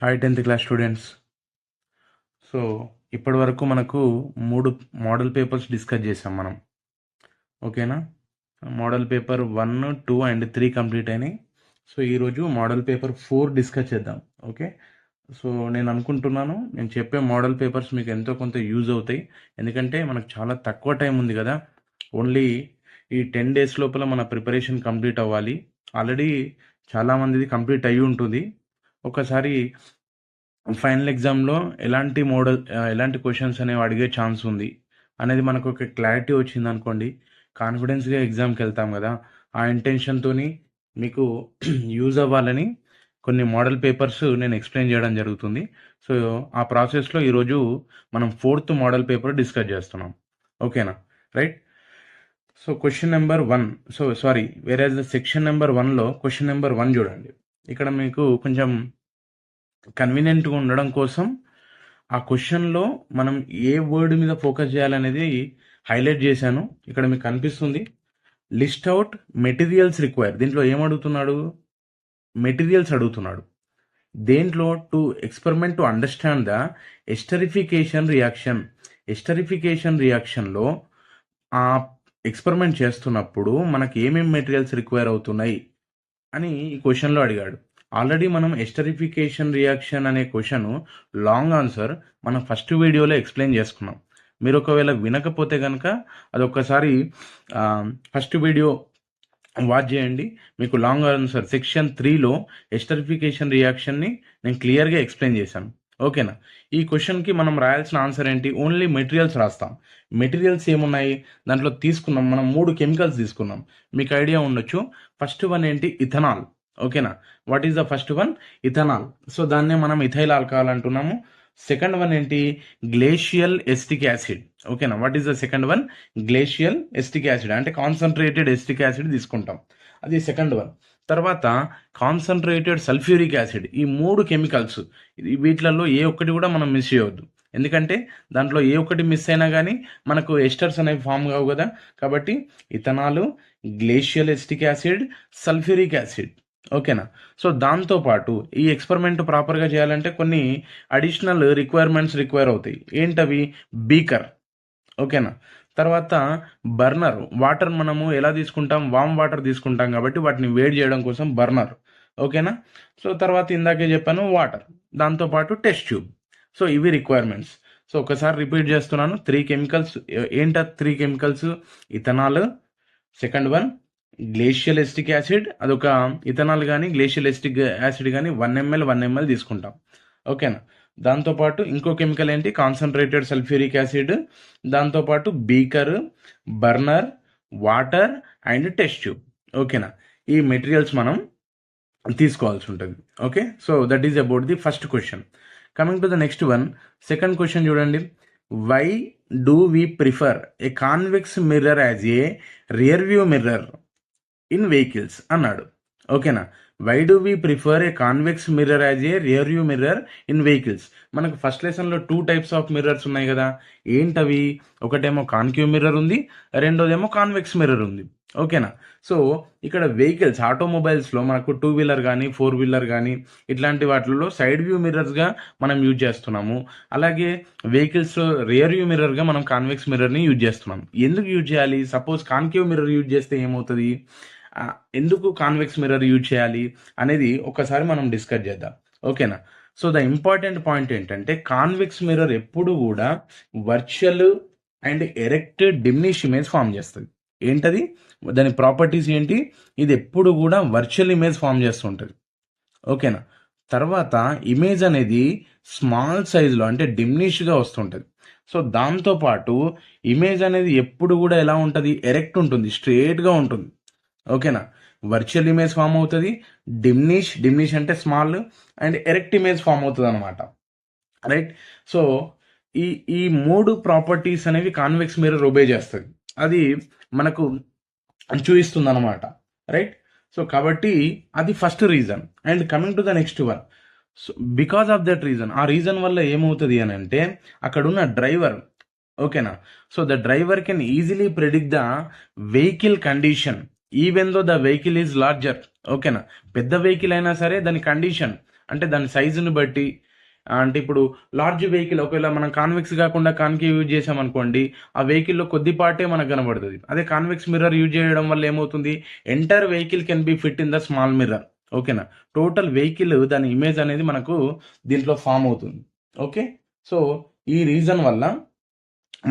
Hi 10th class students. So ఇప్పటి వరకు మనకు 3 మోడల్ పేపర్స్ డిస్కస్ చేసాం మనం. ఓకేనా? మోడల్ పేపర్ 1, 2 అండ్ 3 కంప్లీట్ అయినాయి. సో ఈరోజు మోడల్ పేపర్ 4 డిస్కస్ చేద్దాం. ఓకే. సో నేను అనుకుంటున్నాను నేను చెప్పే మోడల్ పేపర్స్ మీకు ఎంతో కొంత యూజ్ అవుతాయి. ఎందుకంటే మనకు చాలా తక్కువ టైం ఉంది కదా. ఓన్లీ ఈ 10 days లోపల మన ప్రిపరేషన్ కంప్లీట్ అవ్వాలి. ఆల్రెడీ చాలామందిది కంప్లీట్ అయ్యి ఉంటుంది. ఒకసారి ఫైనల్ ఎగ్జామ్లో ఎలాంటి క్వశ్చన్స్ అనేవి అడిగే ఛాన్స్ ఉంది అనేది మనకు ఒక క్లారిటీ వచ్చింది అనుకోండి, కాన్ఫిడెన్స్గా ఎగ్జామ్కి వెళ్తాం కదా. ఆ ఇంటెన్షన్తో మీకు యూజ్ అవ్వాలని కొన్ని మోడల్ పేపర్స్ నేను ఎక్స్ప్లెయిన్ చేయడం జరుగుతుంది. సో ఆ ప్రాసెస్లో ఈరోజు మనం 4th మోడల్ పేపర్ డిస్కస్ చేస్తున్నాం. ఓకేనా? రైట్. సో క్వశ్చన్ నెంబర్ 1, వేరే సెక్షన్ నెంబర్ 1లో క్వశ్చన్ నెంబర్ 1 చూడండి. ఇక్కడ మీకు కొంచెం కన్వీనియంట్గా ఉండడం కోసం ఆ క్వశ్చన్లో మనం ఏ వర్డ్ మీద ఫోకస్ చేయాలనేది హైలైట్ చేశాను. ఇక్కడ మీకు కనిపిస్తుంది, లిస్ట్ అవుట్ మెటీరియల్స్ రిక్వైర్. దీంట్లో ఏమడుగుతున్నాడు? మెటీరియల్స్ అడుగుతున్నాడు. దేంట్లో? To experiment to understand the esterification reaction. Esterification రియాక్షన్లో ఆ ఎక్స్పెరిమెంట్ చేస్తున్నప్పుడు మనకి ఏమేమి మెటీరియల్స్ రిక్వైర్ అవుతున్నాయి అని ఈ క్వశ్చన్లో అడిగాడు. ఆల్రెడీ మనం ఎస్టరిఫికేషన్ రియాక్షన్ అనే క్వశ్చన్ లాంగ్ ఆన్సర్ మనం ఫస్ట్ వీడియోలో ఎక్స్ప్లెయిన్ చేసుకున్నాం. మీరు ఒకవేళ వినకపోతే కనుక అదొక్కసారి ఫస్ట్ వీడియో వాచ్ చేయండి. మీకు లాంగ్ ఆన్సర్ సెక్షన్ 3లో ఎస్టరిఫికేషన్ రియాక్షన్ని నేను క్లియర్గా ఎక్స్ప్లెయిన్ చేశాను. ఓకేనా? ఈ క్వశ్చన్కి మనం రాయాల్సిన ఆన్సర్ ఏంటి? ఓన్లీ మెటీరియల్స్ రాస్తాం. మెటీరియల్స్ ఏమున్నాయి దాంట్లో తీసుకున్నాం, మనం 3 కెమికల్స్ తీసుకున్నాం. మీకు ఐడియా ఉండొచ్చు. ఫస్ట్ వన్ ఏంటి? ఇథనాల్. ఓకేనా? What is the first one? Ethanol. So దాన్నే మనం ఇథైల్ ఆల్కహాల్ అంటున్నాము. సెకండ్ వన్ ఏంటి? Glacial acetic acid. ఓకేనా? What is the second one? Glacial acetic acid, అంటే కాన్సన్ట్రేటెడ్ ఎస్టిక్ యాసిడ్ తీసుకుంటాం. అది సెకండ్ వన్. తర్వాత కాన్సన్ట్రేటెడ్ సల్ఫ్యూరిక్ యాసిడ్. ఈ 3 కెమికల్స్, వీటిలలో ఏ ఒక్కటి కూడా మనం మిస్ చేయవద్దు. ఎందుకంటే దాంట్లో ఏ ఒక్కటి మిస్ అయినా కానీ మనకు ఎస్టర్స్ అనేవి ఫామ్ కావు కదా. కాబట్టి ఇథనాలు, glacial acetic acid, sulphuric acid. ఓకేనా? సో దాంతోపాటు ఈ ఎక్స్పెరిమెంట్ ప్రాపర్గా చేయాలంటే కొన్ని అడిషనల్ రిక్వైర్మెంట్స్ రిక్వైర్ అవుతాయి. ఏంటవి? బీకర్. ఓకేనా? తర్వాత బర్నర్. వాటర్ మనము ఎలా తీసుకుంటాం? వామ్ వాటర్ తీసుకుంటాం కాబట్టి వాటిని వేడి చేయడం కోసం బర్నర్. ఓకేనా? సో తర్వాత ఇందాకే చెప్పాను వాటర్, దాంతోపాటు టెస్ట్ ట్యూబ్. సో ఇవి రిక్వైర్మెంట్స్. సో ఒకసారి రిపీట్ చేస్తున్నాను. 3 కెమికల్స్. ఏంట 3 chemicals? Ethanol, second one glacial acetic acid. అదొక ఇథనాల్ కానీ గ్లేషియల్ ఎస్టిక్ యాసిడ్ కానీ 1 ml 1 ml తీసుకుంటాం. ఓకేనా? దాంతోపాటు ఇంకో కెమికల్ ఏంటి? Concentrated sulphuric acid. దాంతోపాటు beaker, burner, water and test tube. ఓకేనా? ఈ మెటీరియల్స్ మనం తీసుకోవాల్సి ఉంటుంది. Okay. So that is about the first question. Coming to the next one, second question చూడండి. Why do we prefer a convex mirror as a rear view mirror in vehicles అన్నాడు. ఓకేనా? Why do we prefer a convex mirror as a rear view mirror in vehicles. మనకు first లెసన్లో 2 types of mirrors ఉన్నాయి కదా. ఏంటవి? ఒకటేమో concave mirror ఉంది, రెండోదేమో convex mirror ఉంది. ఓకేనా? సో ఇక్కడ వెహికల్స్, ఆటోమొబైల్స్లో మనకు 2 wheeler కానీ 4 wheeler కానీ ఇట్లాంటి వాటిల్లో సైడ్ వ్యూ మిర్రర్స్గా మనం యూజ్ చేస్తున్నాము. అలాగే వెహికల్స్లో రియర్ వ్యూ మిర్రర్గా మనం కాన్వెక్స్ మిర్రర్ని యూజ్ చేస్తున్నాం. ఎందుకు యూజ్ చేయాలి? సపోజ్ కాన్కేవ్ మిర్రర్ యూజ్ చేస్తే ఏమవుతుంది? ఎందుకు కాన్వెక్స్ మిర్రర్ యూజ్ చేయాలి అనేది ఒకసారి మనం డిస్కస్ చేద్దాం. ఓకేనా? సో ద ఇంపార్టెంట్ పాయింట్ ఏంటంటే కాన్వెక్స్ మిర్రర్ ఎప్పుడు కూడా virtual and erect diminish image form చేస్తుంది. ఏంటది? దాని ప్రాపర్టీస్ ఏంటి? ఇది ఎప్పుడు కూడా వర్చువల్ ఇమేజ్ ఫామ్ చేస్తుంటుంది. ఓకేనా? తర్వాత ఇమేజ్ అనేది స్మాల్ సైజులో అంటే డిమినిష్గా వస్తుంటుంది. సో దాంతోపాటు ఇమేజ్ అనేది ఎప్పుడు కూడా ఎలా ఉంటుంది? ఎరెక్ట్ ఉంటుంది, స్ట్రేట్గా ఉంటుంది. ఓకేనా? వర్చువల్ ఇమేజ్ ఫామ్ అవుతుంది, డిమినిష్ అంటే small, and erect image form అవుతుంది అనమాట. రైట్. సో ఈ ఈ 3 ప్రాపర్టీస్ అనేవి కాన్వెక్స్ మిర్రర్ ఒబే చేస్తుంది. అది మనకు చూపిస్తుంది అనమాట. రైట్. సో కాబట్టి అది first reason. And coming to the next one, so because of that reason, ఆ రీజన్ వల్ల ఏమవుతుంది అని అంటే అక్కడున్న డ్రైవర్. ఓకేనా? So the driver can easily predict the vehicle condition even though the vehicle is larger. ఓకేనా? పెద్ద వెహికల్ అయినా సరే దాని కండిషన్ అంటే దాని సైజుని బట్టి అంటే ఇప్పుడు లార్జ్ వెహికల్ ఒకవేళ మనం కాన్వెక్స్ కాకుండా కాన్కేవ్ యూజ్ చేసామనుకోండి, ఆ వెహికల్‌లో కొద్దిపాటే మనకు కనబడుతది. అదే కాన్వెక్స్ మిర్రర్ యూజ్ చేయడం వల్ల ఏమవుతుంది, entire vehicle can be fit in the small mirror. ఓకేనా? టోటల్ వెహికల్ దాని ఇమేజ్ అనేది మనకు దీంట్లో ఫార్మ్ అవుతుంది. ఓకే. సో ఈ రీజన్ వల్ల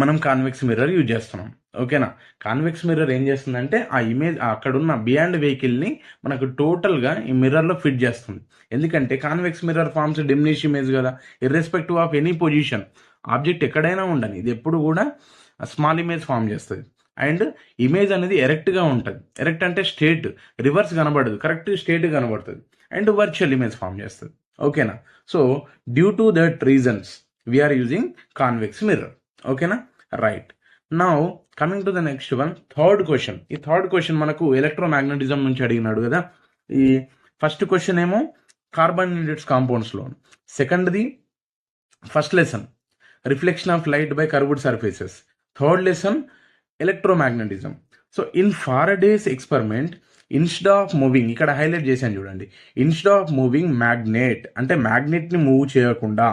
మనం కాన్వెక్స్ మిర్రర్ యూజ్ చేస్తున్నాం. ఓకేనా? కాన్వెక్స్ మిర్రర్ ఏం చేస్తుందంటే ఆ ఇమేజ్ అక్కడున్న బియాండ్ వెహికల్ని మనకు టోటల్గా ఈ మిర్రర్లో ఫిట్ చేస్తుంది. ఎందుకంటే convex mirror forms diminish image కదా, irrespective of any position. Object ఎక్కడైనా ఉండని, ఇది ఎప్పుడు కూడా స్మాల్ ఇమేజ్ ఫామ్ చేస్తుంది. అండ్ ఇమేజ్ అనేది ఎరెక్ట్గా ఉంటుంది. ఎరెక్ట్ అంటే స్ట్రేట్, రివర్స్ కనబడదు, కరెక్ట్ స్ట్రేట్ కనబడుతుంది. అండ్ వర్చువల్ ఇమేజ్ ఫామ్ చేస్తుంది. ఓకేనా? So due to that reasons we are using convex mirror. ఓకేనా? Right. Now coming to the next one, third question. ఈ థర్డ్ క్వశ్చన్ మనకు ఎలక్ట్రోమాగ్నెటిజం నుంచి అడిగినాడు కదా. ఈ ఫస్ట్ క్వశ్చన్ ఏమో కార్బోహైడ్రేట్స్ కాంపౌండ్స్లో, సెకండ్ది first lesson reflection of light by curved surfaces, third lesson electromagnetism. So in Faraday's experiment, instead of moving, ఇక్కడ హైలైట్ చేశాను చూడండి, ఇన్స్టెడ్ ఆఫ్ మూవింగ్ మ్యాగ్నెట్, అంటే మ్యాగ్నెట్ని మూవ్ చేయకుండా,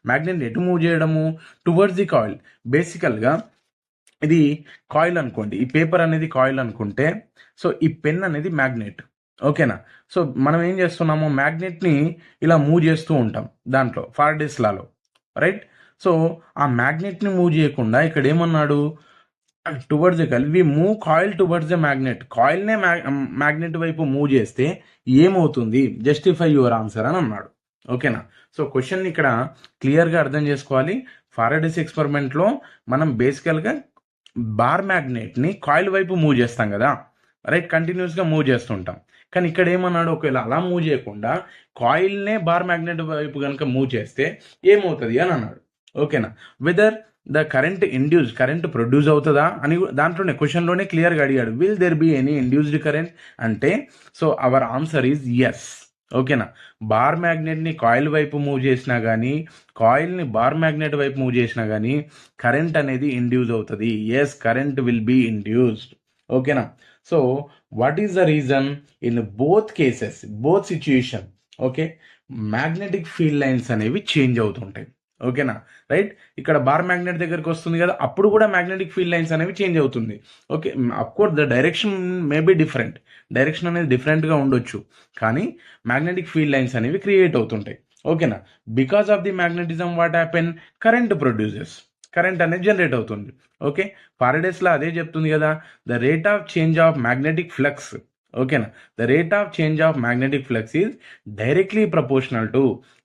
మ్యాగ్నెట్ ఎటు మూవ్ చేయడము, టువర్డ్స్ ది కాయిల్. బేసికల్గా ఇది కాయిల్ అనుకోండి, ఈ పేపర్ అనేది కాయిల్ అనుకుంటే, సో ఈ పెన్ అనేది మ్యాగ్నెట్. ఓకేనా? సో మనం ఏం చేస్తున్నాము, మ్యాగ్నెట్ని ఇలా మూవ్ చేస్తూ ఉంటాం దాంట్లో ఫారడేస్ లాలో, రైట్? సో ఆ మ్యాగ్నెట్ని మూవ్ చేయకుండా ఇక్కడ ఏమన్నాడు, towards the coil, we move coil towards the magnet. కాయిల్నే మ్యాగ్నెట్ వైపు మూవ్ చేస్తే ఏమవుతుంది, జస్టిఫై యువర్ ఆన్సర్ అని అన్నాడు. ఓకేనా? సో క్వశ్చన్ ఇక్కడ క్లియర్గా అర్థం చేసుకోవాలి. ఫారడేస్ ఎక్స్పెరిమెంట్లో మనం బేసికల్గా బార్ మ్యాగ్నెట్ని కాయిల్ వైపు మూవ్ చేస్తాం కదా, రైట్? కంటిన్యూస్గా మూవ్ చేస్తుంటాం. కానీ ఇక్కడ ఏమన్నాడు, ఒకవేళ అలా మూవ్ చేయకుండా కాయిల్నే బార్ మ్యాగ్నెట్ వైపు కనుక మూవ్ చేస్తే ఏమవుతుంది అని అన్నాడు. ఓకేనా? Whether the current induce, current produce అవుతుందా అని దాంట్లోనే క్వశ్చన్లోనే క్లియర్గా అడిగాడు. Will there be any induced current అంటే, so our answer is yes. ఓకేనా? బార్ మ్యాగ్నెట్ని కాయిల్ వైపు మూవ్ చేసినా కానీ, కాయిల్ని బార్ మ్యాగ్నెట్ వైపు మూవ్ చేసినా కానీ కరెంట్ అనేది ఇండ్యూస్ అవుతుంది. Yes, current will be induced. ఓకేనా? So what is the reason, in both cases, both situation, okay, magnetic field lines అనేవి చేంజ్ అవుతుంటాయి. ఓకేనా? రైట్? ఇక్కడ బార్ మ్యాగ్నెట్ దగ్గరికి వస్తుంది కదా, అప్పుడు కూడా మ్యాగ్నెటిక్ ఫీల్డ్ లైన్స్ అనేవి చేంజ్ అవుతుంది. Okay, of course the direction may be different, direction అనేది డిఫరెంట్గా ఉండొచ్చు, కానీ మ్యాగ్నెటిక్ ఫీల్డ్ లైన్స్ అనేవి క్రియేట్ అవుతుంటాయి. ఓకేనా? Because of the magnetism what happen, current produces, current అనేది జనరేట్ అవుతుంది. ఓకే, ఫారడేస్లో అదే చెప్తుంది కదా, the rate of change of magnetic flux. ఓకేనా? The rate of change of magnetic flux is directly proportional to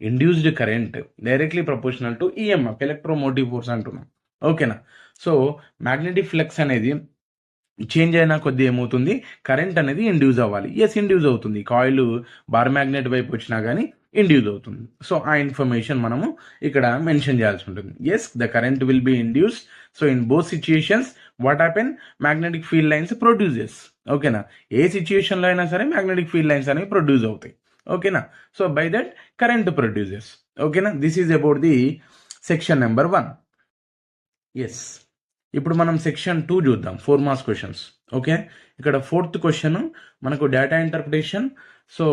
induced current, directly proportional to EMF, electromotive force అంటున్నాం. ఓకేనా? So magnetic flux అనేది change అయినా కొద్ది ఏమవుతుంది, కరెంట్ అనేది induce అవ్వాలి. Yes, induce అవుతుంది. కాయిల్ బార్ మ్యాగ్నెట్ వైపు వచ్చినా కానీ ఇండ్యూస్ అవుతుంది. సో ఆ ఇన్ఫర్మేషన్ మనము ఇక్కడ మెన్షన్ చేయాల్సి ఉంటుంది. Yes, the current will be induce. So in both situations what happen, magnetic field lines produces. ఓకేనా? ఏ సిచ్యుయేషన్లో అయినా సరే మ్యాగ్నెటిక్ ఫీల్డ్ లైన్స్ అనేవి ప్రొడ్యూస్ అవుతాయి. ఓకేనా? So by that current produces. ఓకేనా? This is about the section number 1. Yes, ఇప్పుడు మనం సెక్షన్ 2 చూద్దాం, 4 మార్క్స్ క్వశ్చన్స్. ఓకే, ఇక్కడ 4th క్వశ్చన్ మనకు డేటా ఇంటర్ప్రిటేషన్. సో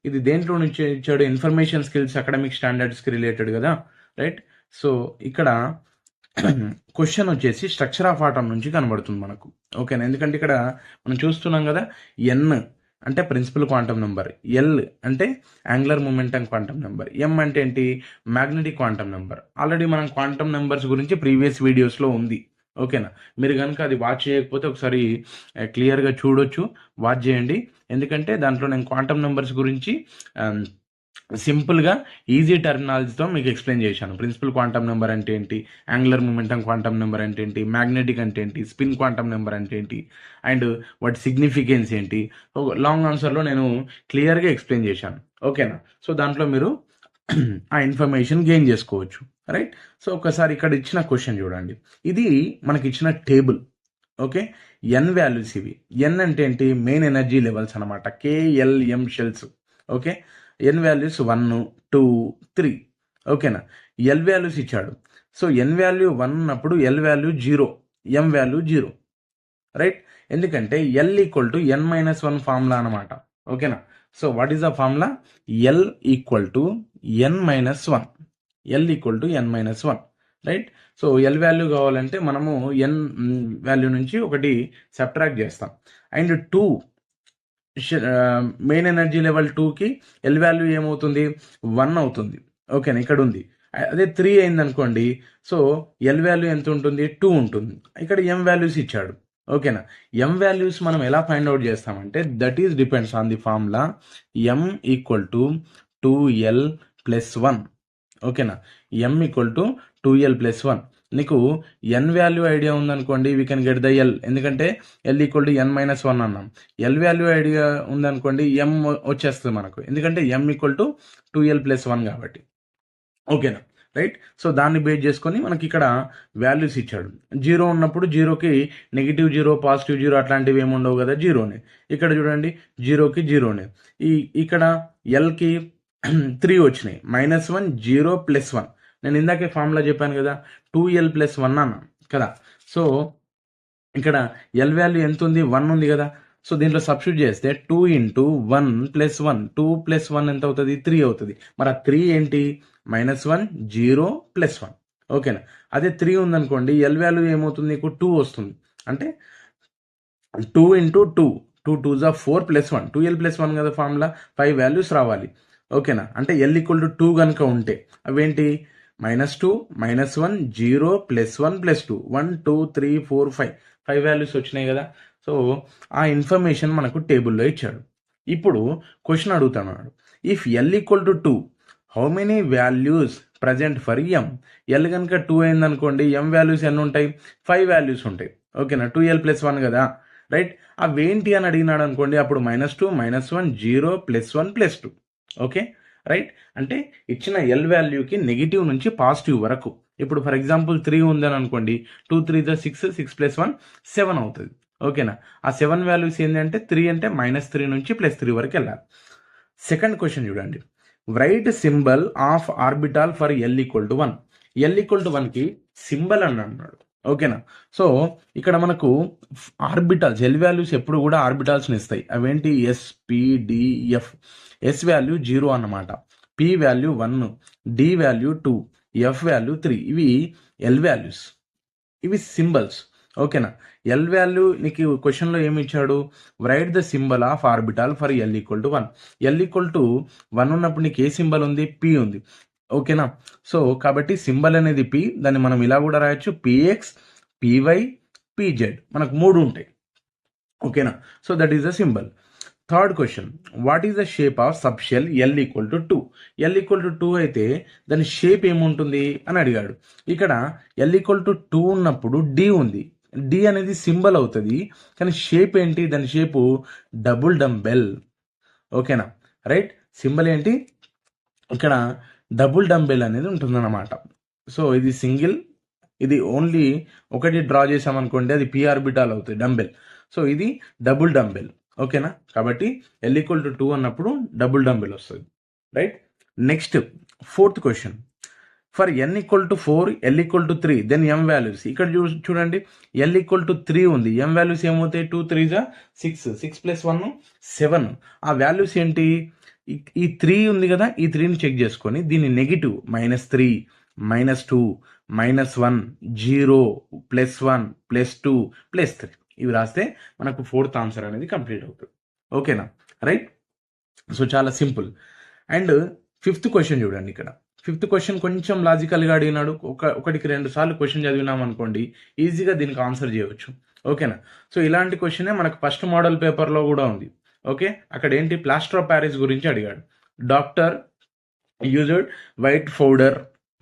ఇది దేంట్లో నుంచి ఇచ్చాడు, ఇన్ఫర్మేషన్ స్కిల్స్ అకాడమిక్ స్టాండర్డ్స్కి రిలేటెడ్ కదా, రైట్? సో ఇక్కడ క్వశ్చన్ వచ్చేసి స్ట్రక్చర్ ఆఫ్ ఆటమ్ నుంచి కనబడుతుంది మనకు. ఓకేనా? ఎందుకంటే ఇక్కడ మనం చూస్తున్నాం కదా, ఎన్ అంటే ప్రిన్సిపల్ క్వాంటమ్ నెంబర్, ఎల్ అంటే యాంగులర్ మొమెంటం క్వాంటమ్ నెంబర్, ఎం అంటే ఏంటి, మ్యాగ్నెటిక్ క్వాంటమ్ నెంబర్. ఆల్రెడీ మనం క్వాంటమ్ నెంబర్స్ గురించి ప్రీవియస్ వీడియోస్లో ఉంది. ఓకేనా? మీరు కనుక అది వాచ్ చేయకపోతే ఒకసారి క్లియర్గా చూడొచ్చు, వాచ్ చేయండి. ఎందుకంటే దాంట్లో నేను క్వాంటమ్ నెంబర్స్ గురించి సింపుల్గా ఈజీ టర్మినాలజీతో మీకు ఎక్స్ప్లెయిన్ చేశాను. ప్రిన్సిపల్ క్వాంటమ్ నెంబర్ అంటే ఏంటి, యాంగులర్ మొమెంటం క్వాంటమ్ నెంబర్ అంటే ఏంటి, మ్యాగ్నెటిక్ అంటే ఏంటి, స్పిన్ క్వాంటమ్ నెంబర్ అంటే ఏంటి, అండ్ వాటి సిగ్నిఫికెన్స్ ఏంటి, లాంగ్ ఆన్సర్లో నేను క్లియర్గా ఎక్స్ప్లెయిన్ చేశాను. ఓకేనా? సో దాంట్లో మీరు ఆ ఇన్ఫర్మేషన్ గెయిన్ చేసుకోవచ్చు, రైట్? సో ఒకసారి ఇక్కడ ఇచ్చిన క్వశ్చన్ చూడండి, ఇది మనకి ఇచ్చిన టేబుల్. ఓకే, ఎన్ వాల్యూస్ ఇవి. ఎన్ అంటే ఏంటి, మెయిన్ ఎనర్జీ లెవెల్స్ అనమాట, కేఎల్ఎం షెల్స్. ఓకే, ఎన్ వాల్యూస్ 1, 2, 3. ఓకేనా? ఎల్ వాల్యూస్ ఇచ్చాడు. సో ఎన్ వాల్యూ 1 ఉన్నప్పుడు ఎల్ వాల్యూ 0, ఎం వాల్యూ 0, రైట్? ఎందుకంటే L equal to n-1 formula అనమాట. ఓకేనా? So what is the formula, L equal to n-1, L equal to n-1, right. So L value కావాలంటే మనము n value నుంచి ఒకటి subtract చేస్తాం. And 2 main energy level 2కి L value ఏమవుతుంది, 1 అవుతుంది. ఓకేనా, ఇక్కడ ఉంది. అదే 3 అయింది అనుకోండి, సో L వాల్యూ ఎంత ఉంటుంది, 2 ఉంటుంది. ఇక్కడ M వాల్యూస్ ఇచ్చాడు. ఓకేనా, M వాల్యూస్ మనం ఎలా ఫైండ్ అవుట్ చేస్తామంటే that is depends on the formula M equal to 2L plus 1. ఓకేనా, M equal to 2L plus 1. నీకు n వాల్యూ ఐడియా ఉందనుకోండి, we can get the L, ఎందుకంటే L ఈక్వల్ టు n-1 అన్నాం. L value idea ఉందనుకోండి, M వచ్చేస్తుంది మనకు, ఎందుకంటే M equal to 2L plus 1 కాబట్టి. ఓకేనా, రైట్. సో దాన్ని బేస్ చేసుకొని మనకి ఇక్కడ వాల్యూస్ ఇచ్చాడు. 0 ఉన్నప్పుడు 0కి -0, +0 అట్లాంటివి ఏమి ఉండవు కదా, 0నే. ఇక్కడ చూడండి 0కి 0నే. ఇక్కడ Lకి 3 వచ్చినాయి, -1, 0, +1. నేను ఇందాకే ఫార్ములా చెప్పాను కదా, 2L ప్లస్ 1 అన్నాను కదా. సో ఇక్కడ L వాల్యూ ఎంత ఉంది, 1 ఉంది కదా. సో దీంట్లో సబ్స్టిట్యూట్ చేస్తే 2 × 1 + 1, 2 + 1 ఎంత అవుతుంది, 3 అవుతుంది. మరి ఆ 3 ఏంటి, -1, 0, +1. ఓకేనా, అదే 3 ఉందనుకోండి, L వాల్యూ ఏమవుతుంది, నీకు 2 వస్తుంది. అంటే 2 × 2, 2 2s are 4 + 1, 2L + 1 కదా ఫార్ములా, 5 వాల్యూస్ రావాలి. ఓకేనా, అంటే L ఈక్వల్ టు 2 కనుక ఉంటే అవేంటి, -2, -1, 0, +1, +2, 1 2 3 4 5 వాల్యూస్ వచ్చినాయి కదా. సో ఆ ఇన్ఫర్మేషన్ మనకు టేబుల్లో ఇచ్చాడు. ఇప్పుడు క్వశ్చన్ అడుగుతున్నాడు, if L equal to 2, how many values present for M? L కనుక 2 అయింది అనుకోండి, M వాల్యూస్ ఎన్ని ఉంటాయి, 5 వాల్యూస్ ఉంటాయి. ఓకేనా, 2L + 1 కదా, రైట్. అవేంటి అని అడిగినాడు అనుకోండి, అప్పుడు -2, -1, 0, +1, +2. Okay, right. అంటే ఇచ్చిన L వాల్యూకి నెగిటివ్ నుంచి పాజిటివ్ వరకు. ఇప్పుడు ఫర్ ఎగ్జాంపుల్ 3 ఉందని అనుకోండి, 2 3 6, 6 + 1 7 అవుతుంది. ఓకేనా, ఆ 7 వాల్యూస్ ఏంటంటే 3 అంటే -3 నుంచి +3 వరకు వెళ్ళాలి. సెకండ్ క్వశ్చన్ చూడండి, right symbol of orbital for L equal to 1. L equal to 1కి సింబల్ అని అన్నాడు. ఓకేనా, సో ఇక్కడ మనకు ఆర్బిటాల్స్, L వాల్యూస్ ఎప్పుడు కూడా ఆర్బిటాల్స్ని ఇస్తాయి. అవేంటి, S P D F. S value 0 అన్నమాట, P value 1, D value 2, F value 3. ఇవి L వాల్యూస్, ఇవి సింబల్స్. ఓకేనా, L వాల్యూ నీకు క్వశ్చన్లో ఏమి ఇచ్చాడు, right the symbol of orbital for L equal to 1. L equal to 1 ఉన్నప్పుడు నీకు ఏ సింబల్ ఉంది, P ఉంది. ఓకేనా, సో కాబట్టి సింబల్ అనేది P, దాన్ని మనం ఇలా కూడా రాయొచ్చు, PX, PY, PZ, మనకు 3 ఉంటాయి. ఓకేనా, so that is the symbol. Third question, what is the shape of sub shell L equal to 2? L equal to 2 అయితే దాని షేప్ ఏముంటుంది అని అడిగాడు. ఇక్కడ L ఈక్వల్ టు 2 ఉన్నప్పుడు D ఉంది, D అనేది సింబల్ అవుతుంది, కానీ షేప్ ఏంటి, దాని షేపు డబుల్ డంబెల్. ఓకేనా, రైట్. సింబల్ ఏంటి, ఇక్కడ డబుల్ డంబెల్ అనేది ఉంటుందన్నమాట. సో ఇది సింగిల్, ఇది ఓన్లీ ఒకటి డ్రా చేసామనుకోండి, అది P ఆర్బిటాల్ అవుతుంది, డంబెల్. సో ఇది డబుల్ డంబెల్. ఓకేనా, కాబట్టి L ఈక్వల్ టు 2 అన్నప్పుడు డబుల్ డంబెల్ వస్తుంది, right. Next fourth question, for N equal to 4, L equal to 3, then M values. ఇక్కడ చూడండి, L ఈక్వల్ టు 3 ఉంది, M వాల్యూస్ ఏమవుతాయి, 2 3s 6, 6 + 1 7. ఆ వాల్యూస్ ఏంటి, ఈ 3 ఉంది కదా, ఈ 3ని చెక్ చేసుకొని దీన్ని నెగిటివ్ -3, -2, -1, 0, +1, +2, +3 ఇవి రాస్తే మనకు ఫోర్త్ ఆన్సర్ అనేది కంప్లీట్ అవుతుంది. ఓకేనా, రైట్. సో చాలా సింపుల్. అండ్ ఫిఫ్త్ క్వశ్చన్ చూడండి, ఇక్కడ ఫిఫ్త్ క్వశ్చన్ కొంచెం లాజికల్గా అడిగినాడు. ఒకటికి 2 సార్లు క్వశ్చన్ చదివినాం అనుకోండి, ఈజీగా దీనికి ఆన్సర్ చేయవచ్చు. ఓకేనా, సో ఇలాంటి క్వశ్చనే మనకు ఫస్ట్ మోడల్ పేపర్లో కూడా ఉంది. ఓకే, అక్కడ ఏంటి, ప్లాస్టర్ ఆఫ్ ప్యారిస్ గురించి అడిగాడు. డాక్టర్ యూజ్డ్ వైట్ పౌడర్,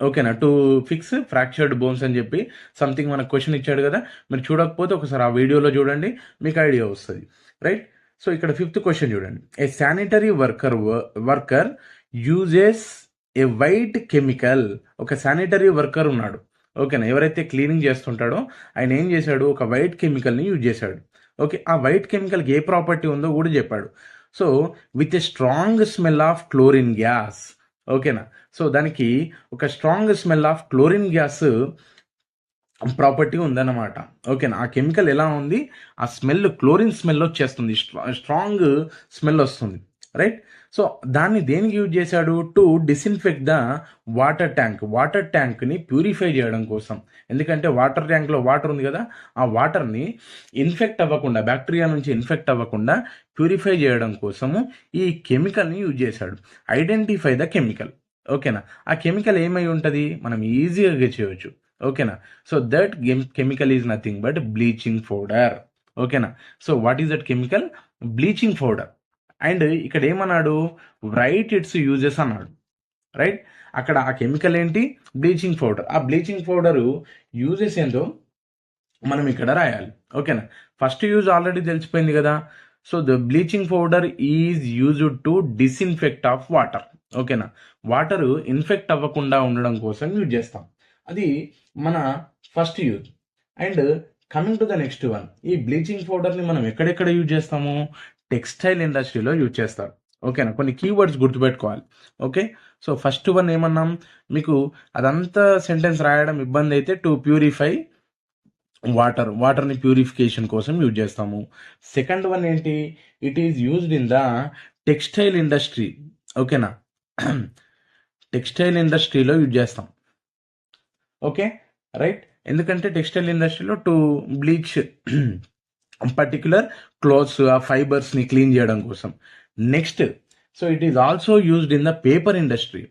ఓకేనా, టు ఫిక్స్ ఫ్రాక్చర్డ్ బోన్స్ అని చెప్పి సంథింగ్ మనకు క్వశ్చన్ ఇచ్చాడు కదా. మీరు చూడకపోతే ఒకసారి ఆ వీడియోలో చూడండి, మీకు ఐడియా వస్తుంది, రైట్. సో ఇక్కడ ఫిఫ్త్ క్వశ్చన్ చూడండి, ఏ శానిటరీ వర్కర్ యూజెస్ ఏ వైట్ కెమికల్. ఒక శానిటరీ వర్కర్ ఉన్నాడు, ఓకేనా, ఎవరైతే క్లీనింగ్ చేస్తుంటాడో ఆయన ఏం చేశాడు, ఒక వైట్ కెమికల్ని యూజ్ చేశాడు. ఓకే, ఆ వైట్ కెమికల్కి ఏ ప్రాపర్టీ ఉందో కూడా చెప్పాడు. So with a strong smell of chlorine gas. ఓకేనా, సో దానికి ఒక strong smell of chlorine gas property ఉందన్నమాట. ఓకేనా, ఆ కెమికల్ ఎలా ఉంది, ఆ స్మెల్ క్లోరిన్ స్మెల్ వచ్చేస్తుంది, స్ట్రాంగ్ స్మెల్ వస్తుంది, రైట్. సో దాన్ని దేనికి యూజ్ చేశాడు? టు డిస్ఇన్ఫెక్ట్ ద వాటర్ ట్యాంక్ని ప్యూరిఫై చేయడం కోసం. ఎందుకంటే వాటర్ ట్యాంక్లో వాటర్ ఉంది కదా, ఆ వాటర్ని ఇన్ఫెక్ట్ అవ్వకుండా, బ్యాక్టీరియా నుంచి ఇన్ఫెక్ట్ అవ్వకుండా ప్యూరిఫై చేయడం కోసము ఈ కెమికల్ని యూజ్ చేశాడు. Identify the chemical. ఓకేనా? ఆ కెమికల్ ఏమై ఉంటుంది మనం ఈజీగా చేయవచ్చు. ఓకేనా? So that chemical is nothing but bleaching powder. ఓకేనా? So what is that chemical? Bleaching powder. And ఇక్కడ ఏమన్నాడు? రైట్ ఇట్స్ యూజెస్ అన్నాడు. రైట్. అక్కడ ఆ కెమికల్ ఏంటి? Bleaching powder. ఆ బ్లీచింగ్ పౌడర్ యూజెస్ ఏందో మనం ఇక్కడ రాయాలి. ఓకేనా? ఫస్ట్ యూజ్ ఆల్రెడీ తెలిసిపోయింది కదా. So the bleaching powder is used to disinfect of water. ఓకేనా? వాటర్ ఇన్ఫెక్ట్ అవ్వకుండా ఉండడం కోసం యూజ్ చేస్తాం. అది మన first use. And coming to the next one, ఈ బ్లీచింగ్ పౌడర్ని మనం ఎక్కడెక్కడ యూజ్ చేస్తాము? టెక్స్టైల్ ఇండస్ట్రీలో యూజ్ చేస్తారు. ఓకేనా? కొన్ని కీవర్డ్స్ గుర్తుపెట్టుకోవాలి. ఓకే. సో ఫస్ట్ వన్ ఏమన్నాం? మీకు అదంతా సెంటెన్స్ రాయడం ఇబ్బంది అయితే టు ప్యూరిఫై వాటర్ని ప్యూరిఫికేషన్ కోసం యూజ్ చేస్తాము. సెకండ్ వన్ ఏంటి? It is used in the textile industry. ఓకేనా? టెక్స్టైల్ ఇండస్ట్రీలో యూజ్ చేస్తాం. Okay, right. ఎందుకంటే టెక్స్టైల్ ఇండస్ట్రీలో టు బ్లీచ్ పర్టిక్యులర్ క్లాత్స్, ఆ ఫైబర్స్ని క్లీన్ చేయడం కోసం. Next, so it is also used in the paper industry.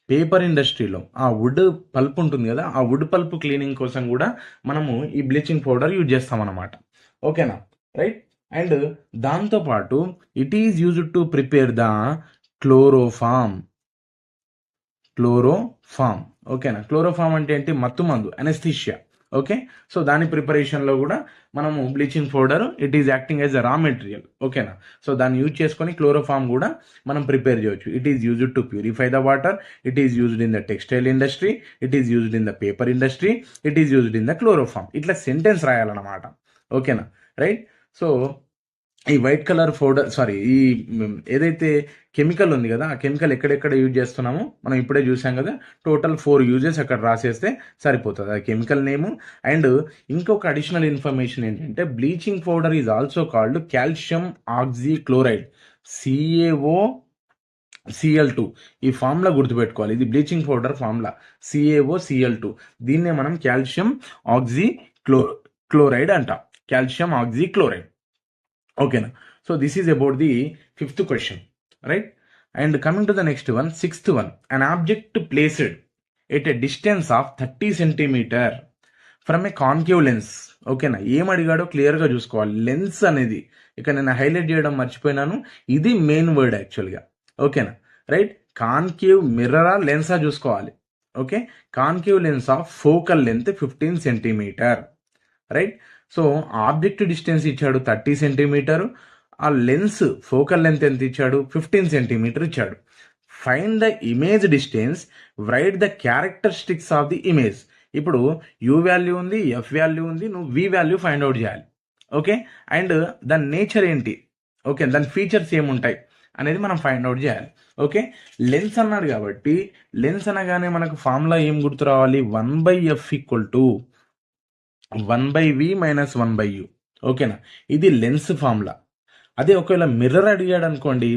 Paper ఇండస్ట్రీలో ఆ వుడ్ పల్ప్ ఉంటుంది కదా, ఆ వుడ్ పల్ప్ క్లీనింగ్ కోసం కూడా మనము ఈ బ్లీచింగ్ పౌడర్ యూజ్ చేస్తాం అన్నమాట. ఓకేనా, రైట్. అండ్ దాంతోపాటు it is used to prepare the chloroform. ఓకేనా? క్లోరోఫామ్ అంటే ఏంటి? మత్తు మందు, అనెస్థీషియా. ఓకే. సో దాని ప్రిపరేషన్లో కూడా మనము bleaching powder it is acting as a raw material. ఓకేనా? సో దాన్ని యూజ్ చేసుకొని క్లోరోఫామ్ కూడా మనం ప్రిపేర్ చేయొచ్చు. It is used to purify the water, it is used in the textile industry, it is used in the paper industry, it is used in the chloroform. ఇట్లా sentence రాయాలన్నమాట. ఓకేనా, right. So ఈ white colour powder, ఈ ఏదైతే chemical ఉంది కదా, ఆ chemical ఎక్కడెక్కడ use చేస్తున్నామో మనం ఇప్పుడే చూసాం కదా. టోటల్ 4 యూజెస్ అక్కడ రాసేస్తే సరిపోతుంది, ఆ కెమికల్ నేము. అండ్ ఇంకొక అడిషనల్ ఇన్ఫర్మేషన్ ఏంటంటే bleaching powder is also called calcium oxychloride, CaOCl2. ఈ ఫార్ములా గుర్తుపెట్టుకోవాలి. ఇది బ్లీచింగ్ పౌడర్ ఫార్ములా, CaOCl2. దీన్నే మనం కాల్షియం ఆక్సీక్లోరైడ్ అంటాం, కాల్షియం ఆక్సీక్లోరైడ్. ఓకేనా? So this is about the 5th question, right. And coming to the next one, 6th one, an object placed at a distance of 30 centimetre from a concave lens. ఓకేనా? ఏం అడిగాడో క్లియర్గా చూసుకోవాలి. Lens అనేది ఇక్కడ నేను highlight చేయడం మర్చిపోయినాను, ఇది మెయిన్ వర్డ్ యాక్చువల్గా. ఓకేనా, రైట్. కాన్కేవ్ మిర్రరా లెన్సా చూసుకోవాలి. Okay, concave lens of focal length 15 centimetre, right. So object distance ఇచ్చాడు 30 సెంటీమీటర్, ఆ లెన్స్ ఫోకల్ లెంత్ ఎంత ఇచ్చాడు? 15 సెంటీమీటర్ ఇచ్చాడు. Find the image distance, right the characteristics of the image. ఇప్పుడు యూ వాల్యూ ఉంది, ఎఫ్ వాల్యూ ఉంది, నువ్వు వి వాల్యూ ఫైండ్ అవుట్ చేయాలి. ఓకే, అండ్ దాని నేచర్ ఏంటి, ఓకే, దాని ఫీచర్స్ ఏముంటాయి అనేది మనం ఫైండ్ అవుట్ చేయాలి. ఓకే, లెన్స్ అన్నాడు కాబట్టి లెన్స్ అనగానే మనకు ఫార్ములా ఏం గుర్తు రావాలి? 1/f = 1/v - 1/u. ఓకేనా, ఇది లెన్స్ ఫార్ములా. అదే ఒకవేళ మిర్రర్ అడిగాడు అనుకోండి,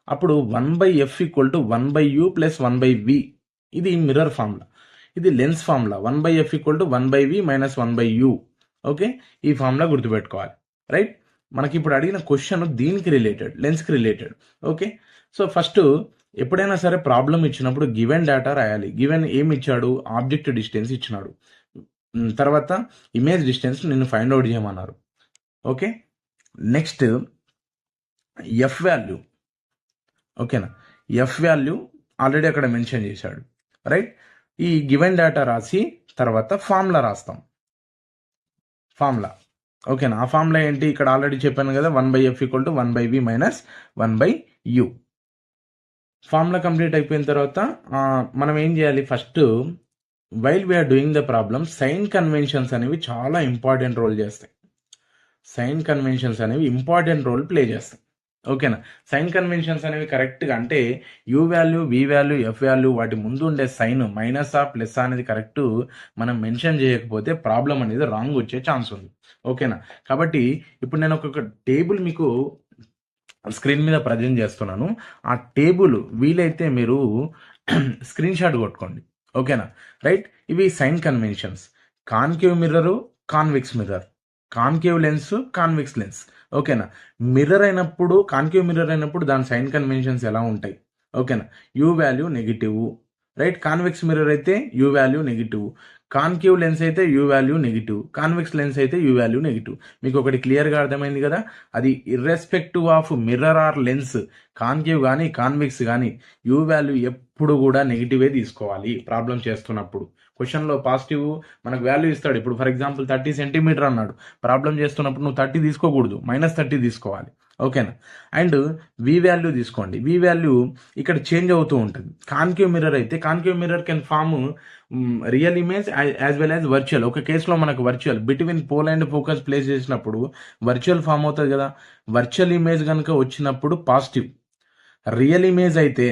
అప్పుడు 1/f = 1/u + 1/v. ఇది మిర్రర్ ఫార్ములా. ఇది lens formula, 1/f = 1/v - 1/u. Okay, ఈ ఫార్ములా గుర్తుపెట్టుకోవాలి, రైట్. మనకి ఇప్పుడు అడిగిన క్వశ్చన్ దీనికి రిలేటెడ్, లెన్స్కి రిలేటెడ్. ఓకే, సో ఫస్ట్ ఎప్పుడైనా సరే ప్రాబ్లం ఇచ్చినప్పుడు గివెన్ డేటా రాయాలి. గివెన్ ఏమి ఇచ్చాడు? ఆబ్జెక్ట్ డిస్టెన్స్ ఇచ్చినాడు, తర్వాత ఇమేజ్ డిస్టెన్స్ నిన్ను ఫైండ్ అవుట్ చేయమన్నారు. Okay, next F value. ఓకేనా, ఎఫ్ వాల్యూ ఆల్రెడీ అక్కడ మెన్షన్ చేశాడు, రైట్. ఈ గివెన్ డేటా రాసి తర్వాత ఫార్ములా రాస్తాం, ఫార్ములా. ఓకేనా, ఆ ఫార్ములా ఏంటి? ఇక్కడ ఆల్రెడీ చెప్పాను కదా, 1/f = 1/v - 1/u. Formula complete అయిపోయిన తర్వాత మనం ఏం చేయాలి? First while we're doing the problem, sign conventions అనేవి చాలా ఇంపార్టెంట్ రోల్ చేస్తాయి. సైన్ కన్వెన్షన్స్ అనేవి ఇంపార్టెంట్ రోల్ ప్లే చేస్తాయి. ఓకేనా, సైన్ కన్వెన్షన్స్ అనేవి కరెక్ట్గా, అంటే U value, V value, F value వాటి ముందు ఉండే సైన్ మైనసా ప్లస్ అనేది కరెక్ట్ మనం మెన్షన్ చేయకపోతే ప్రాబ్లం అనేది రాంగ్ వచ్చే ఛాన్స్ ఉంది. ఓకేనా, కాబట్టి ఇప్పుడు నేను ఒక టేబుల్ మీకు స్క్రీన్ మీద ప్రజెంట్ చేస్తున్నాను. ఆ టేబుల్ వీలైతే మీరు స్క్రీన్ షాట్ కొట్టుకోండి. ఓకేనా? రైట్. ఇవి sign conventions. Concave mirror, convex mirror, concave lens, convex lens. ఓకేనా? మిర్రర్ అయినప్పుడు, కాన్కేవ్ మిర్రర్ అయినప్పుడు దాని సైన్ కన్వెన్షన్స్ ఎలా ఉంటాయి? ఓకేనా? U value negative. Right. Convex mirror అయితే U value negative, concave lens అయితే U value negative, convex lens అయితే యూ వాల్యూ నెగిటివ్. మీకు ఒకటి క్లియర్గా అర్థమైంది కదా? అది irrespective of mirror or lens, concave కానీ కాన్వెక్స్ కానీ యూ వాల్యూ ఎప్పుడు కూడా నెగిటివే తీసుకోవాలి ప్రాబ్లం చేస్తున్నప్పుడు. క్వశ్చన్లో పాజిటివ్ మనకు వాల్యూ ఇస్తాడు. ఇప్పుడు ఫర్ ఎగ్జాంపుల్ 30 సెంటీమీటర్ అన్నాడు. ప్రాబ్లం చేస్తున్నప్పుడు నువ్వు 30 తీసుకోకూడదు, -30 తీసుకోవాలి. ఓకేనా? అండ్ వి వాల్యూ తీసుకోండి. వి వాల్యూ ఇక్కడ చేంజ్ అవుతూ ఉంటుంది. కాన్కేవ్ మిర్రర్ అయితే concave mirror can form real image as well as virtual. ఒక కేసులో మనకు virtual between pole and focus place చేసినప్పుడు వర్చువల్ ఫామ్ అవుతుంది కదా. వర్చువల్ ఇమేజ్ కనుక వచ్చినప్పుడు పాజిటివ్, రియల్ ఇమేజ్ అయితే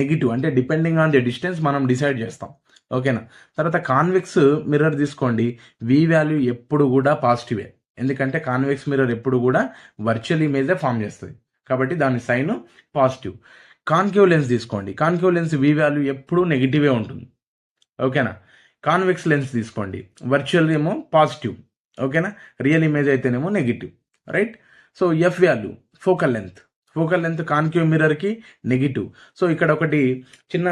నెగిటివ్. అంటే డిపెండింగ్ ఆన్ ది డిస్టెన్స్ మనం డిసైడ్ చేస్తాం. ఓకేనా? తర్వాత కాన్వెక్స్ మిర్రర్ తీసుకోండి. వి వాల్యూ ఎప్పుడు కూడా పాజిటివే. ఎందుకంటే కాన్వెక్స్ మిర్రర్ ఎప్పుడు కూడా వర్చువల్ ఇమేజే ఫామ్ చేస్తుంది కాబట్టి దాని సైన్ పాజిటివ్. కాన్కేవ్ లెన్స్ తీసుకోండి. కాన్కేవ్ లెన్స్ వి వాల్యూ ఎప్పుడు నెగిటివే ఉంటుంది. ఓకేనా? కాన్వెక్స్ లెన్స్ తీసుకోండి. వర్చువల్ ఏమో పాజిటివ్. ఓకేనా? రియల్ ఇమేజ్ అయితేనేమో negative. Right. So F value focal length. Focal length concave మిర్రర్కి నెగిటివ్. సో ఇక్కడ ఒకటి చిన్న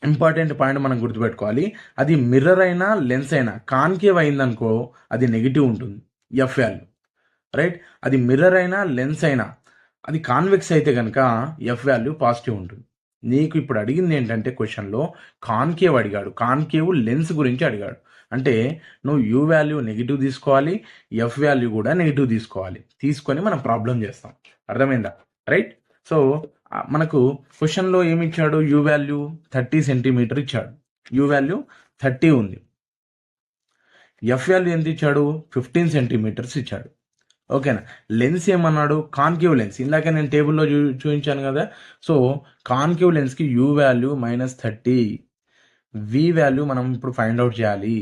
ఇంపార్టెంట్ పాయింట్ మనం గుర్తుపెట్టుకోవాలి. అది మిర్రర్ అయినా లెన్స్ అయినా కాన్కేవ్ అయిందనుకో అది నెగిటివ్ ఉంటుంది ఎఫ్ వాల్యూ. రైట్. అది మిర్రర్ అయినా లెన్స్ అయినా, అది కాన్వెక్స్ అయితే కనుక ఎఫ్ వాల్యూ పాజిటివ్ ఉంటుంది. నీకు ఇప్పుడు అడిగింది ఏంటంటే క్వశ్చన్లో కాన్కేవ్ అడిగాడు, కాన్కేవ్ లెన్స్ గురించి అడిగాడు. అంటే నువ్వు యూ వాల్యూ నెగిటివ్ తీసుకోవాలి, ఎఫ్ వాల్యూ కూడా నెగిటివ్ తీసుకోవాలి. తీసుకొని మనం ప్రాబ్లం చేస్తాం. అర్థమైందా? రైట్. సో మనకు క్వశ్చన్లో ఏమి ఇచ్చాడు? యూ వాల్యూ 30 సెంటీమీటర్ ఇచ్చాడు. యూ వాల్యూ 30 ఉంది. ఎఫ్ వాల్యూ ఎంత ఇచ్చాడు? 15 సెంటీమీటర్స్ ఇచ్చాడు. ఓకేనా? లెన్స్ ఏమన్నాడు? Concave lens. ఇందాక నేను టేబుల్లో చూపించాను కదా. సో కాన్కేవ్ లెన్స్కి యూ వాల్యూ -30, వి వాల్యూ మనం ఇప్పుడు ఫైండ్ అవుట్ చేయాలి.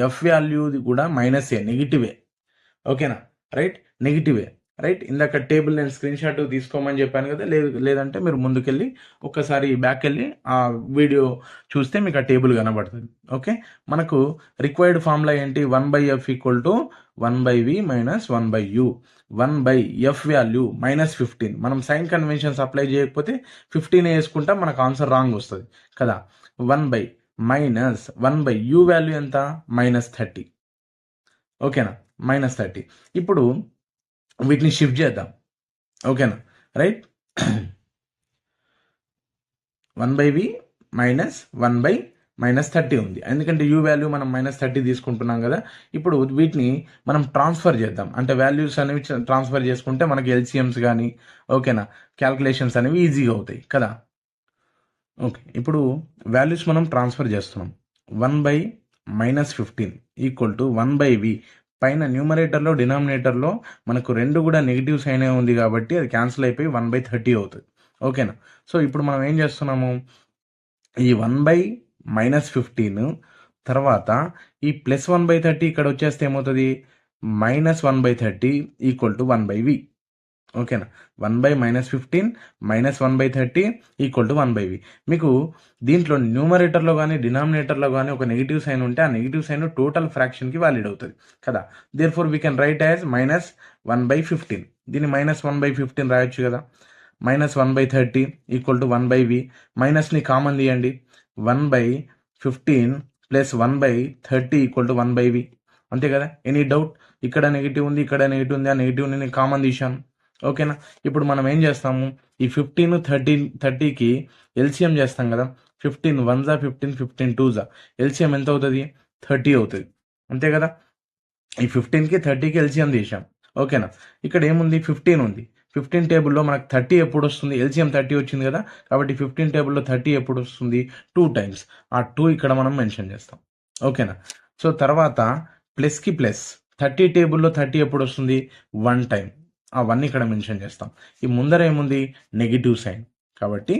ఎఫ్ వాల్యూ కూడా మైనసే, నెగిటివే. ఓకేనా? రైట్. నెగిటివే. రైట్. ఇందాక టేబుల్ నేను స్క్రీన్ షాట్ తీసుకోమని చెప్పాను కదా. లేదంటే మీరు ముందుకెళ్ళి ఒక్కసారి బ్యాక్ వెళ్ళి ఆ వీడియో చూస్తే మీకు ఆ టేబుల్ కనబడుతుంది. ఓకే. మనకు రిక్వైర్డ్ ఫార్ములా ఏంటి? 1/f = 1/v - 1/u. 1/f value -15. మనం సైన్ కన్వెన్షన్స్ అప్లై చేయకపోతే 15 వేసుకుంటాం, మనకు ఆన్సర్ రాంగ్ వస్తుంది కదా. 1/-1/u వాల్యూ ఎంత? -30. ఓకేనా? -30. ఇప్పుడు వీటిని షిఫ్ట్ చేద్దాం. ఓకేనా? రైట్. 1/v -1/-30 ఉంది. ఎందుకంటే యూ వాల్యూ మనం -30 తీసుకుంటున్నాం కదా. ఇప్పుడు వీటిని మనం ట్రాన్స్ఫర్ చేద్దాం. అంటే వాల్యూస్ అనేవి ట్రాన్స్ఫర్ చేసుకుంటే మనకి ఎల్సిఎమ్స్ కానీ, ఓకేనా, క్యాల్కులేషన్స్ అనేవి ఈజీగా అవుతాయి కదా. ఓకే. ఇప్పుడు వాల్యూస్ మనం ట్రాన్స్ఫర్ చేస్తున్నాం. 1/-15 = 1/v. పైన న్యూమరేటర్లో డినామినేటర్లో మనకు రెండు కూడా నెగిటివ్ సైన్ ఉంది కాబట్టి అది క్యాన్సిల్ అయిపోయి 1/30 అవుతుంది. ఓకేనా? సో ఇప్పుడు మనం ఏం చేస్తున్నాము? ఈ 1/-15 తర్వాత ఈ +1/30 ఇక్కడ వచ్చేస్తే ఏమవుతుంది? -1/30 = 1/v. ఓకేనా? 1/-15 -1/30 = 1/v. మీకు దీంట్లో న్యూమరేటర్లో కానీ డినామినేటర్లో కానీ ఒక నెగిటివ్ సైన్ ఉంటే ఆ నెగిటివ్ సైన్ టోటల్ ఫ్రాక్షన్కి వ్యాలిడ్ అవుతుంది కదా. Therefore we can write as -1/15. దీన్ని -1/15 రాయొచ్చు కదా. -1/30 = 1/v. మైనస్ని కామన్ తీయండి. 1/15 + 1/30 = 1/v. అంతే కదా. Any doubt? ఇక్కడ నెగిటివ్ ఉంది, ఇక్కడ నెగిటివ్ ఉంది. ఆ నెగిటివ్ని నేను కామన్ తీశాను. ఓకేనా? ఇప్పుడు మనం ఏం చేస్తాము? ఈ 15 30కి ఎల్సిఎం చేస్తాం కదా. 15 1s 15, 15 2s. ఎల్సిఎం ఎంత అవుతుంది? 30 అవుతుంది. అంతే కదా. ఈ 15కి 30కి ఎల్సిఎం తీసాం. ఓకేనా? ఇక్కడ ఏముంది? 15 ఉంది. 15 టేబుల్లో మనకు 30 ఎప్పుడు వస్తుంది? ఎల్సిఎం 30 వచ్చింది కదా. కాబట్టి 15 టేబుల్లో 30 ఎప్పుడు వస్తుంది? 2 టైమ్స్. ఆ 2 ఇక్కడ మనం మెన్షన్ చేస్తాం. ఓకేనా? సో తర్వాత ప్లస్కి ప్లస్ 30 టేబుల్లో 30 ఎప్పుడు వస్తుంది? 1 టైం. ఆ 1 ఇక్కడ మెన్షన్ చేస్తాం. ఈ ముందర ఏముంది? Negative sign. కాబట్టి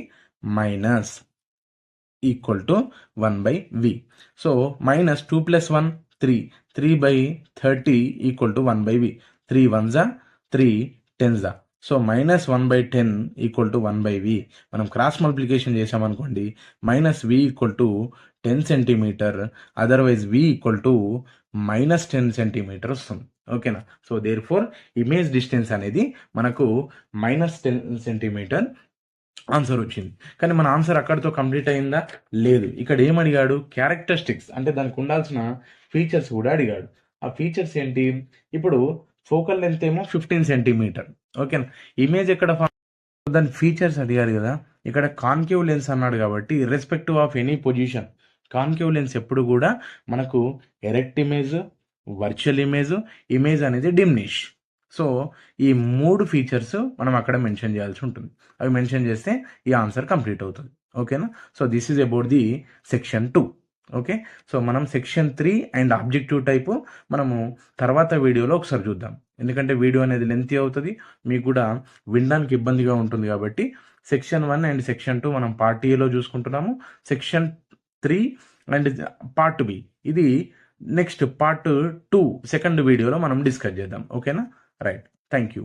-1/v. సో -2 + 1 3. 3/30 = 1/v. 3 1s 3 10s. సో -1/10 ఈక్వల్ టు 1/v. మనం క్రాస్ మల్టిప్లికేషన్ చేసామనుకోండి, -v equal to 10 centimetre, otherwise v equal to -10 centimetre వస్తుంది. ఓకేనా? So therefore image distance అనేది మనకు -10 సెంటీమీటర్ ఆన్సర్ వచ్చింది. కానీ మన ఆన్సర్ అక్కడితో కంప్లీట్ అయిందా? లేదు. ఇక్కడ ఏమడిగాడు? క్యారెక్టరిస్టిక్స్ అంటే దానికి ఉండాల్సిన ఫీచర్స్ కూడా అడిగాడు. ఆ ఫీచర్స్ ఏంటి? ఇప్పుడు ఫోకల్ లెంత్ ఏమో 15 సెంటీమీటర్. ఓకేనా? ఇమేజ్ ఎక్కడ దాని ఫీచర్స్ అడిగాడు కదా. ఇక్కడ కాన్కేవ్ లెన్స్ అన్నాడు కాబట్టి irrespective of any position concave lens ఎప్పుడు కూడా మనకు ఎరెక్ట్ ఇమేజ్, వర్చువల్ ఇమేజ్ అనేది డిమినిష్. సో ఈ 3 ఫీచర్స్ మనం అక్కడ మెన్షన్ చేయాల్సి ఉంటుంది. అవి మెన్షన్ చేస్తే ఈ ఆన్సర్ కంప్లీట్ అవుతుంది. ఓకేనా? So this is about the section 2. Okay, so మనం సెక్షన్ 3 అండ్ ఆబ్జెక్టివ్ టైపు మనము తర్వాత వీడియోలో ఒకసారి చూద్దాం. ఎందుకంటే వీడియో అనేది లెంతీ అవుతుంది, మీకు కూడా వినడానికి ఇబ్బందిగా ఉంటుంది. కాబట్టి సెక్షన్ 1 అండ్ సెక్షన్ 2 మనం పార్ట్ ఏలో చూసుకుంటున్నాము. సెక్షన్ 3 అండ్ పార్ట్ బి ఇది నెక్స్ట్ పార్ట్ 2 సెకండ్ వీడియోలో మనం డిస్కస్ చేద్దాం. ఓకేనా? Right, thank you.